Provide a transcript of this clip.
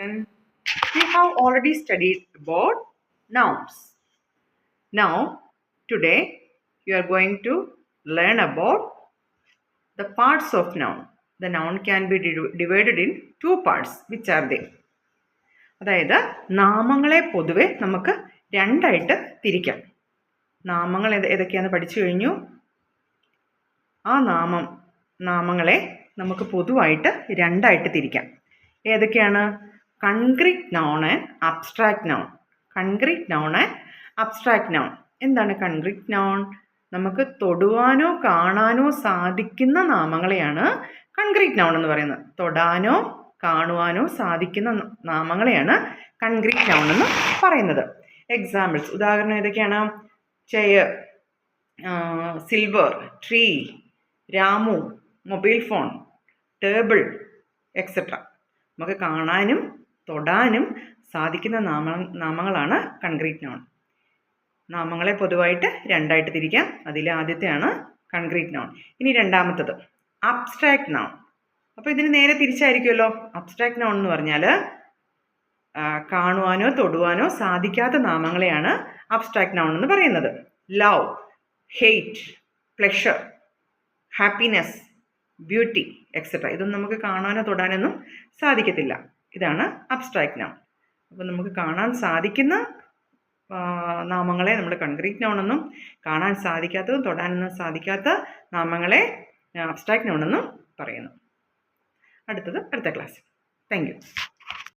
lesson, we have already studied about nouns. Now, today you are going to learn about the parts of noun. The noun can be divided in two parts. Which are they? അതായത് നാമങ്ങളെ പൊതുവെ നമുക്ക് രണ്ടായിട്ട് തിരിക്കാം. നാമങ്ങൾ ഏതൊക്കെയാണെന്ന് പഠിച്ചു കഴിഞ്ഞു. ആ നാമങ്ങളെ നമുക്ക് പൊതുവായിട്ട് രണ്ടായിട്ട് തിരിക്കാം. ഏതൊക്കെയാണ്? Concrete noun and abstract noun. Concrete noun and abstract noun. എന്താണ് കൺക്രീറ്റ് നൗൺ? നമുക്ക് തൊടുവാനോ കാണാനോ സാധിക്കുന്ന നാമങ്ങളെയാണ് കൺക്രീറ്റ് നൗൺ എന്ന് പറയുന്നത്. തൊടാനോ കാണുവാനോ സാധിക്കുന്ന നാമങ്ങളെയാണ് കൺക്രീറ്റ് നൗൺ എന്ന് പറയുന്നത്. എക്സാമ്പിൾസ്, ഉദാഹരണം ഏതൊക്കെയാണ്? Chair, silver, tree, Ramu, mobile phone, table etcetera. നമുക്ക് കാണാനും തൊടാനും സാധിക്കുന്ന നാമങ്ങളാണ് കൺക്രീറ്റ് നൗൺ. നാമങ്ങളെ പൊതുവായിട്ട് രണ്ടായിട്ട് തിരിക്കാം. അതിലെ ആദ്യത്തെയാണ് കൺക്രീറ്റ് നൗൺ. ഇനി രണ്ടാമത്തത് അബ്സ്ട്രാക്റ്റ് നൗൺ. അപ്പോൾ ഇതിന് നേരെ തിരിച്ചായിരിക്കുമല്ലോ. അബ്സ്ട്രാക്റ്റ് നൗൺ എന്ന് പറഞ്ഞാൽ കാണുവാനോ തൊടുവാനോ സാധിക്കാത്ത നാമങ്ങളെയാണ് അബ്സ്ട്രാക്റ്റ് നൗൺ എന്ന് പറയുന്നത്. Love, hate, pleasure, happiness, beauty etcetera. ഇതൊന്നും നമുക്ക് കാണാനോ തൊടാനൊന്നും സാധിക്കത്തില്ല. ഇതാണ് അബ്സ്ട്രാക്റ്റ് നൗൺ. അപ്പോൾ നമുക്ക് കാണാൻ സാധിക്കുന്ന നാമങ്ങളെ നമ്മൾ കൺക്രീറ്റ് നൗൺ എന്നും, കാണാൻ സാധിക്കാത്തതും തൊടാനൊന്നും സാധിക്കാത്ത നാമങ്ങളെ അബ്സ്ട്രാക്റ്റ് നൗൺ എന്നും പറയുന്നു. അടുത്ത ക്ലാസ്. Thank you.